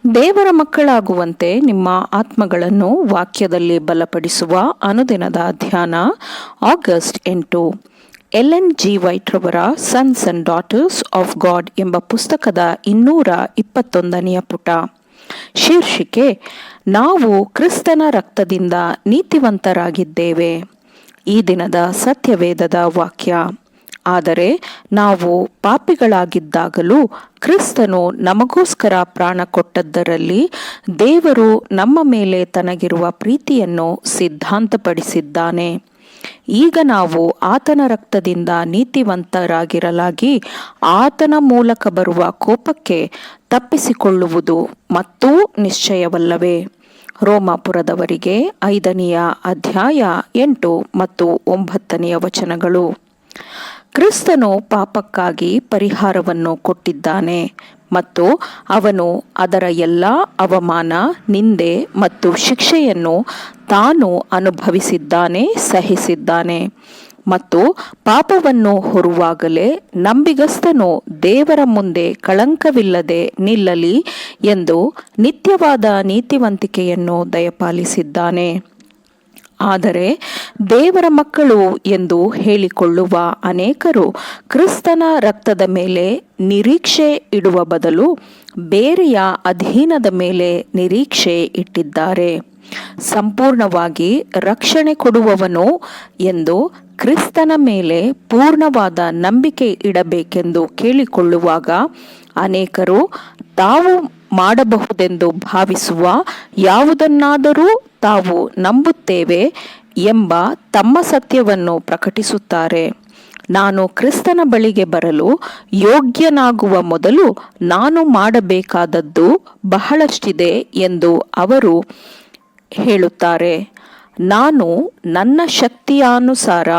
ದೇವರ ಮಕ್ಕಳಾಗುವಂತೆ ನಿಮ್ಮ ಆತ್ಮಗಳನ್ನು ವಾಕ್ಯದಲ್ಲಿ ಬಲಪಡಿಸುವ ಅನುದಿನದ ಧ್ಯಾನ ಆಗಸ್ಟ್ 8. ಎಲೆನ್ ಜಿ ವೈಟ್ ರವರ sons and daughters of god ಎಂಬ ಪುಸ್ತಕದ 221ನೇ ಪುಟ. ಶೀರ್ಷಿಕೆ: ನಾವು ಕ್ರಿಸ್ತನ ರಕ್ತದಿಂದ ನೀತಿವಂತರಾಗಿದ್ದೇವೆ. ಈ ದಿನದ ಸತ್ಯವೇದದ ವಾಕ್ಯ: ಆದರೆ ನಾವು ಪಾಪಿಗಳಾಗಿದ್ದಾಗಲೂ ಕ್ರಿಸ್ತನು ನಮಗೋಸ್ಕರ ಪ್ರಾಣ ಕೊಟ್ಟದ್ದರಲ್ಲಿ ದೇವರು ನಮ್ಮ ಮೇಲೆ ತನಗಿರುವ ಪ್ರೀತಿಯನ್ನು ಸಿದ್ಧಾಂತಪಡಿಸಿದ್ದಾನೆ. ಈಗ ನಾವು ಆತನ ರಕ್ತದಿಂದ ನೀತಿವಂತರಾಗಿರಲಾಗಿ ಆತನ ಮೂಲಕ ಬರುವ ಕೋಪಕ್ಕೆ ತಪ್ಪಿಸಿಕೊಳ್ಳುವುದು ಮತ್ತೂ ನಿಶ್ಚಯವಲ್ಲವೇ? ರೋಮಾಪುರದವರಿಗೆ 5ನೇ ಅಧ್ಯಾಯ 8 ಮತ್ತು 9ನೇ ವಚನಗಳು. ಕ್ರಿಸ್ತನು ಪಾಪಕ್ಕಾಗಿ ಪರಿಹಾರವನ್ನು ಕೊಟ್ಟಿದ್ದಾನೆ ಮತ್ತು ಅವನು ಅದರ ಎಲ್ಲ ಅವಮಾನ, ನಿಂದೆ ಮತ್ತು ಶಿಕ್ಷೆಯನ್ನು ತಾನು ಅನುಭವಿಸಿದ್ದಾನೆ, ಸಹಿಸಿದ್ದಾನೆ. ಮತ್ತು ಪಾಪವನ್ನು ಹೊರುವಾಗಲೇ ನಂಬಿಗಸ್ತನು ದೇವರ ಮುಂದೆ ಕಳಂಕವಿಲ್ಲದೆ ನಿಲ್ಲಲಿ ಎಂದು ನಿತ್ಯವಾದ ನೀತಿವಂತಿಕೆಯನ್ನು ದಯಪಾಲಿಸಿದ್ದಾನೆ. ಆದರೆ ದೇವರ ಮಕ್ಕಳು ಎಂದು ಹೇಳಿಕೊಳ್ಳುವ ಅನೇಕರು ಕ್ರಿಸ್ತನ ರಕ್ತದ ಮೇಲೆ ನಿರೀಕ್ಷೆ ಇಡುವ ಬದಲು ಬೇರೆಯ ಅಧೀನದ ಮೇಲೆ ನಿರೀಕ್ಷೆ ಇಟ್ಟಿದ್ದಾರೆ. ಸಂಪೂರ್ಣವಾಗಿ ರಕ್ಷಣೆ ಕೊಡುವವನು ಎಂದು ಕ್ರಿಸ್ತನ ಮೇಲೆ ಪೂರ್ಣವಾದ ನಂಬಿಕೆ ಇಡಬೇಕೆಂದು ಕೇಳಿಕೊಳ್ಳುವಾಗ ಅನೇಕರು ತಾವು ಮಾಡಬಹುದೆಂದು ಭಾವಿಸುವ ಯಾವುದನ್ನಾದರೂ ತಾವು ನಂಬುತ್ತೇವೆ ಎಂಬ ತಮ್ಮ ಸತ್ಯವನ್ನು ಪ್ರಕಟಿಸುತ್ತಾರೆ. ನಾನು ಕ್ರಿಸ್ತನ ಬಳಿಗೆ ಬರಲು ಯೋಗ್ಯನಾಗುವ ಮೊದಲು ನಾನು ಮಾಡಬೇಕಾದದ್ದು ಬಹಳಷ್ಟಿದೆ ಎಂದು ಅವರು ಹೇಳುತ್ತಾರೆ. ನಾನು ನನ್ನ ಶಕ್ತಿಯಾನುಸಾರ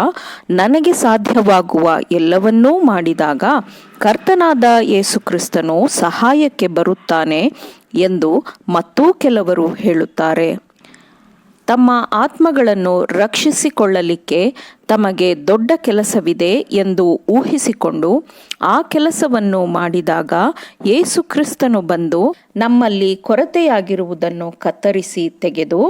ನನಗೆ ಸಾಧ್ಯವಾಗುವ ಎಲ್ಲವನ್ನೂ ಮಾಡಿದಾಗ ಕರ್ತನಾದ ಯೇಸು ಕ್ರಿಸ್ತನು ಸಹಾಯಕ್ಕೆ ಬರುತ್ತಾನೆ ಎಂದು ಮತ್ತೂ ಕೆಲವರು ಹೇಳುತ್ತಾರೆ. ತಮ್ಮ ಆತ್ಮಗಳನ್ನು ರಕ್ಷಿಸಿಕೊಳ್ಳಲಿಕ್ಕೆ ತಮಗೆ ದೊಡ್ಡ ಕೆಲಸವಿದೆ ಎಂದು ಊಹಿಸಿಕೊಂಡು ಆ ಕೆಲಸವನ್ನು ಮಾಡಿದಾಗ ಯೇಸು ಕ್ರಿಸ್ತನು ಬಂದು ನಮ್ಮಲ್ಲಿ ಕೊರತೆಯಾಗಿರುವುದನ್ನು ಕತ್ತರಿಸಿ ತೆಗೆದು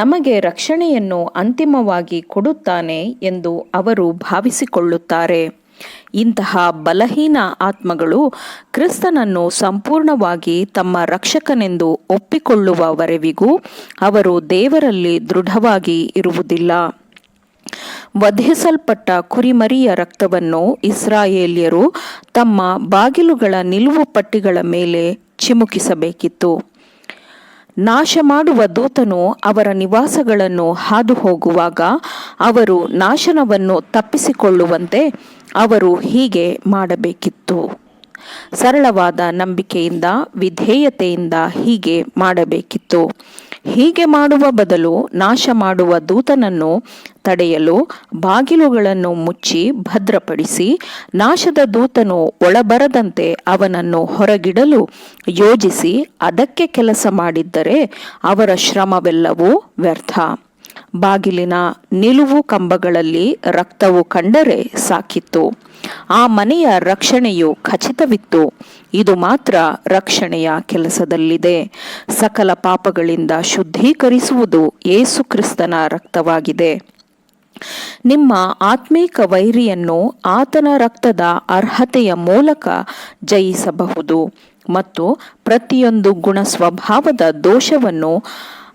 ನಮಗೆ ರಕ್ಷಣೆಯನ್ನು ಅಂತಿಮವಾಗಿ ಕೊಡುತ್ತಾನೆ ಎಂದು ಅವರು ಭಾವಿಸಿಕೊಳ್ಳುತ್ತಾರೆ. ಇಂತಹ ಬಲಹೀನ ಆತ್ಮಗಳು ಕ್ರಿಸ್ತನನ್ನು ಸಂಪೂರ್ಣವಾಗಿ ತಮ್ಮ ರಕ್ಷಕನೆಂದು ಒಪ್ಪಿಕೊಳ್ಳುವವರೆವಿಗೂ ಅವರು ದೇವರಲ್ಲಿ ದೃಢವಾಗಿ ಇರುವುದಿಲ್ಲ. ವಧಿಸಲ್ಪಟ್ಟ ಕುರಿಮರಿಯ ರಕ್ತವನ್ನು ಇಸ್ರಾಯೇಲ್ಯರು ತಮ್ಮ ಬಾಗಿಲುಗಳ ನಿಲುವು ಪಟ್ಟಿಗಳ ಮೇಲೆ ಚಿಮುಕಿಸಬೇಕಿತ್ತು. ನಾಶ ಮಾಡುವ ದೂತನು ಅವರ ನಿವಾಸಗಳನ್ನು ಹಾದು ಹೋಗುವಾಗ ಅವರು ನಾಶನವನ್ನು ತಪ್ಪಿಸಿಕೊಳ್ಳುವಂತೆ ಅವರು ಹೀಗೆ ಮಾಡಬೇಕಿತ್ತು. ಸರಳವಾದ ನಂಬಿಕೆಯಿಂದ, ವಿಧೇಯತೆಯಿಂದ ಹೀಗೆ ಮಾಡಬೇಕಿತ್ತು. ಹೀಗೆ ಮಾಡುವ ಬದಲು ನಾಶ ಮಾಡುವ ದೂತನನ್ನು ತಡೆಯಲು ಬಾಗಿಲುಗಳನ್ನು ಮುಚ್ಚಿ ಭದ್ರಪಡಿಸಿ ನಾಶದ ದೂತನು ಒಳಬರದಂತೆ ಅವನನ್ನು ಹೊರಗಿಡಲು ಯೋಜಿಸಿ ಅದಕ್ಕೆ ಕೆಲಸ ಮಾಡಿದ್ದರೆ ಅವರ ಶ್ರಮವೆಲ್ಲವೂ ವ್ಯರ್ಥ. ಬಾಗಿಲಿನ ನಿಲುವು ಕಂಬಗಳಲ್ಲಿ ರಕ್ತವು ಕಂಡರೆ ಸಾಕಿತ್ತು. ಆ ಮನೆಯ ರಕ್ಷಣೆಯು ಖಚಿತವಿತ್ತು. ಇದು ಮಾತ್ರ ರಕ್ಷಣೆಯ ಕೆಲಸದಲ್ಲಿದೆ. ಸಕಲ ಪಾಪಗಳಿಂದ ಶುದ್ಧೀಕರಿಸುವುದು ಯೇಸು ಕ್ರಿಸ್ತನ ರಕ್ತವಾಗಿದೆ. ನಿಮ್ಮ ಆತ್ಮೀಕ ವೈರಿಯನ್ನು ಆತನ ರಕ್ತದ ಅರ್ಹತೆಯ ಮೂಲಕ ಜಯಿಸಬಹುದು ಮತ್ತು ಪ್ರತಿಯೊಂದು ಗುಣ ಸ್ವಭಾವದ ದೋಷವನ್ನು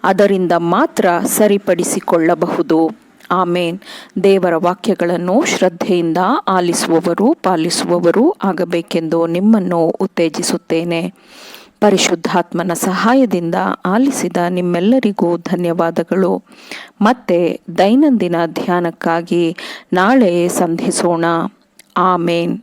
ಅದರಿಂದ ಮಾತ್ರ ಸರಿಪಡಿಸಿಕೊಳ್ಳಬಹುದು. ಆಮೇನ್. ದೇವರ ವಾಕ್ಯಗಳನ್ನು ಶ್ರದ್ಧೆಯಿಂದ ಆಲಿಸುವವರು, ಪಾಲಿಸುವವರು ಆಗಬೇಕೆಂದು ನಿಮ್ಮನ್ನು ಉತ್ತೇಜಿಸುತ್ತೇನೆ. ಪರಿಶುದ್ಧಾತ್ಮನ ಸಹಾಯದಿಂದ ಆಲಿಸಿದ ನಿಮ್ಮೆಲ್ಲರಿಗೂ ಧನ್ಯವಾದಗಳು. ಮತ್ತೆ ದೈನಂದಿನ ಧ್ಯಾನಕ್ಕಾಗಿ ನಾಳೆ ಸಂಧಿಸೋಣ. ಆಮೇನ್.